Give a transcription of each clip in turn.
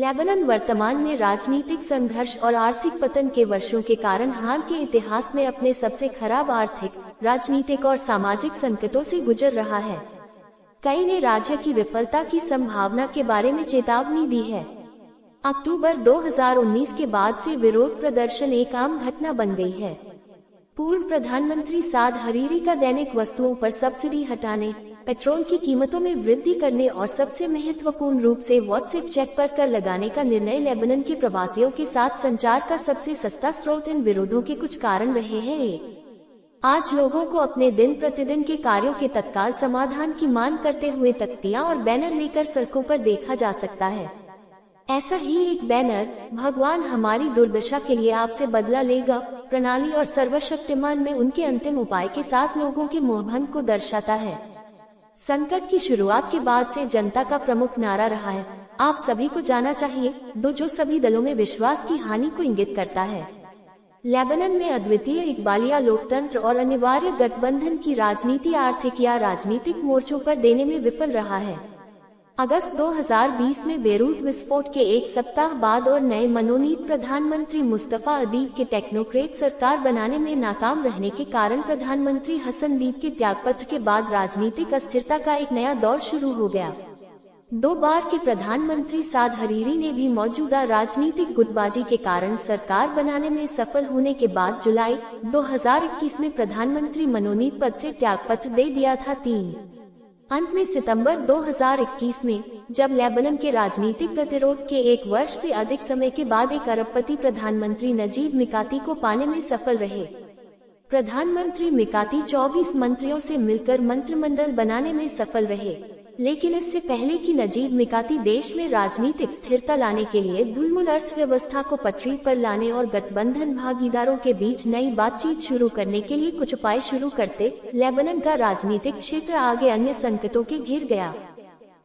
Lebanon वर्तमान में राजनीतिक संघर्ष और आर्थिक पतन के वर्षों के कारण हाल के इतिहास में अपने सबसे खराब आर्थिक, राजनीतिक और सामाजिक संकटों से गुजर रहा है। कई ने राज्य की विफलता की संभावना के बारे में चेतावनी दी है। अक्टूबर 2019 के बाद से विरोध प्रदर्शन एक आम घटना बन गई है। पूर्व प्रधानमंत्री साद हरीरी का दैनिक वस्तुओं पर सब्सिडी हटाने, पेट्रोल की कीमतों में वृद्धि करने और सबसे महत्वपूर्ण रूप से व्हाट्सएप चेक पर कर लगाने का निर्णय लेबनान के प्रवासियों के साथ संचार का सबसे सस्ता स्रोत इन विरोधों के कुछ कारण रहे हैं। आज लोगों को अपने दिन प्रतिदिन के कार्यों के तत्काल समाधान की मांग करते हुए तख्तियां और बैनर लेकर सड़कों पर देखा जा सकता है। ऐसा ही एक बैनर भगवान हमारी दुर्दशा के लिए आपसे बदला लेगा प्रणाली और सर्वशक्तिमान में उनके अंतिम उपाय के साथ लोगों के मोहभंग को दर्शाता है। संकट की शुरुआत के बाद से जनता का प्रमुख नारा रहा है, आप सभी को जाना चाहिए, जो सभी दलों में विश्वास की हानि को इंगित करता है। लेबनान में अद्वितीय इकबालिया लोकतंत्र और अनिवार्य गठबंधन की राजनीति आर्थिक या राजनीतिक मोर्चों पर देने में विफल रहा है। अगस्त 2020 में बेरूत विस्फोट के एक सप्ताह बाद और नए मनोनीत प्रधानमंत्री मुस्तफा अदीब के टेक्नोक्रेट सरकार बनाने में नाकाम रहने के कारण प्रधानमंत्री हसन दीब के त्यागपत्र के बाद राजनीतिक अस्थिरता का एक नया दौर शुरू हो गया। 2 बार के प्रधानमंत्री साद हरीरी ने भी मौजूदा राजनीतिक गुटबाजी के कारण सरकार बनाने में सफल होने के बाद जुलाई 2021 में प्रधानमंत्री मनोनीत पद से त्यागपत्र दे दिया था। अंत में सितंबर 2021 में जब लेबनान के राजनीतिक गतिरोध के 1 वर्ष से अधिक समय के बाद एक अरबपति प्रधानमंत्री नजीब मिकाती को पाने में सफल रहे। प्रधानमंत्री मिकाती 24 मंत्रियों से मिलकर मंत्रिमंडल बनाने में सफल रहे, लेकिन इससे पहले कि नजीब मिकाती देश में राजनीतिक स्थिरता लाने के लिए ढुलमुल अर्थव्यवस्था को पटरी पर लाने और गठबंधन भागीदारों के बीच नई बातचीत शुरू करने के लिए कुछ उपाय शुरू करते, लेबनान का राजनीतिक क्षेत्र आगे अन्य संकटों के घिर गया।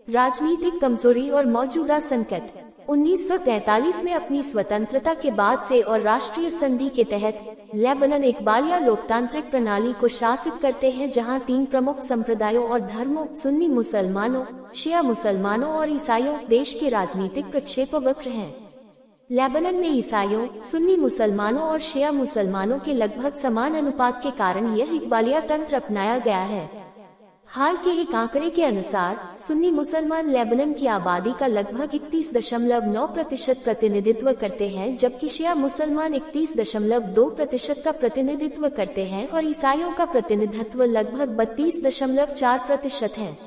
राजनीतिक कमजोरी और मौजूदा संकट 1943 में अपनी स्वतंत्रता के बाद से और राष्ट्रीय संधि के तहत लेबनान इकबालिया लोकतांत्रिक प्रणाली को शासित करते हैं, जहां 3 प्रमुख संप्रदायों और धर्मों सुन्नी मुसलमानों, शिया मुसलमानों और ईसाइयों देश के राजनीतिक प्रक्षेपवक्र हैं। लेबनान में ईसाइयों, सुन्नी मुसलमानों और शिया मुसलमानों के लगभग समान अनुपात के कारण यह इकबालिया तंत्र अपनाया गया है। हाल के एक आंकड़े के अनुसार सुन्नी मुसलमान लेबनान की आबादी का लगभग 31.9% प्रतिनिधित्व करते हैं, जबकि शिया मुसलमान 31.2% का प्रतिनिधित्व करते हैं और ईसाइयों का प्रतिनिधित्व लगभग 32.4% है।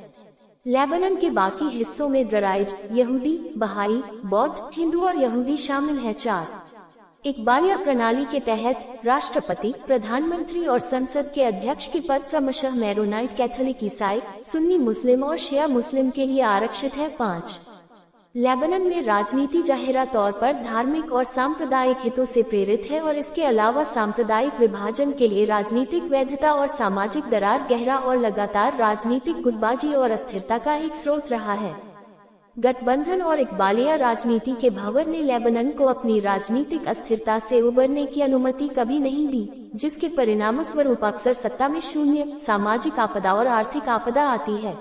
लेबनान के बाकी हिस्सों में द्राइज, यहूदी, बहाई, बौद्ध, हिंदू और यहूदी शामिल हैं। 4 इकबालिया प्रणाली के तहत राष्ट्रपति, प्रधानमंत्री और संसद के अध्यक्ष के पद क्रमशः मैरोनाइट कैथोलिक ईसाई, सुन्नी मुस्लिम और शिया मुस्लिम के लिए आरक्षित है। 5 लेबनान में राजनीति जाहिरा तौर पर धार्मिक और सांप्रदायिक हितों से प्रेरित है और इसके अलावा सांप्रदायिक विभाजन के लिए राजनीतिक वैधता और सामाजिक दरार गहरा और लगातार राजनीतिक गुटबाजी और अस्थिरता का एक स्रोत रहा है। गठबंधन और इकबालिया राजनीति के भंवर ने लेबनान को अपनी राजनीतिक अस्थिरता से उबरने की अनुमति कभी नहीं दी, जिसके परिणामस्वरूप अक्सर सत्ता में शून्य, सामाजिक आपदा और आर्थिक आपदा आती है।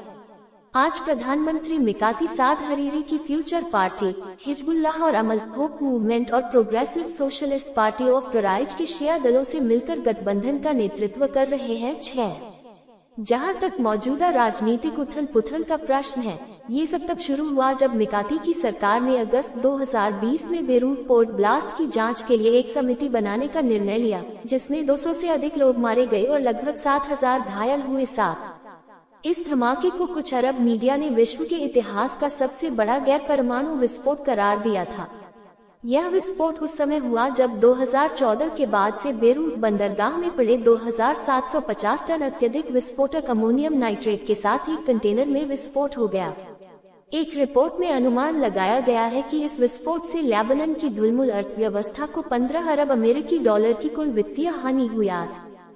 आज प्रधानमंत्री मिकाती साद हरीरी की फ्यूचर पार्टी, हिजबुल्लाह और अमल होप मूवमेंट और प्रोग्रेसिव सोशलिस्ट पार्टी ऑफ द्राइज के शिया दलों से मिलकर गठबंधन का नेतृत्व कर रहे हैं। 6 जहां तक मौजूदा राजनीतिक उथल पुथल का प्रश्न है, ये सब तब शुरू हुआ जब मिकाती की सरकार ने अगस्त 2020 में बेरूत पोर्ट ब्लास्ट की जांच के लिए एक समिति बनाने का निर्णय लिया, जिसमें 200 से अधिक लोग मारे गए और लगभग 7,000 घायल हुए। 7 इस धमाके को कुछ अरब मीडिया ने विश्व के इतिहास का सबसे बड़ा गैर परमाणु विस्फोट करार दिया था। यह विस्फोट उस समय हुआ जब 2014 के बाद से बेरूत बंदरगाह में पड़े 2750 टन अत्यधिक विस्फोटक अमोनियम नाइट्रेट के साथ एक कंटेनर में विस्फोट हो गया। एक रिपोर्ट में अनुमान लगाया गया है कि इस विस्फोट से लेबनान की ढुलमुल अर्थव्यवस्था को 15 अरब अमेरिकी डॉलर की कुल वित्तीय हानि हुई।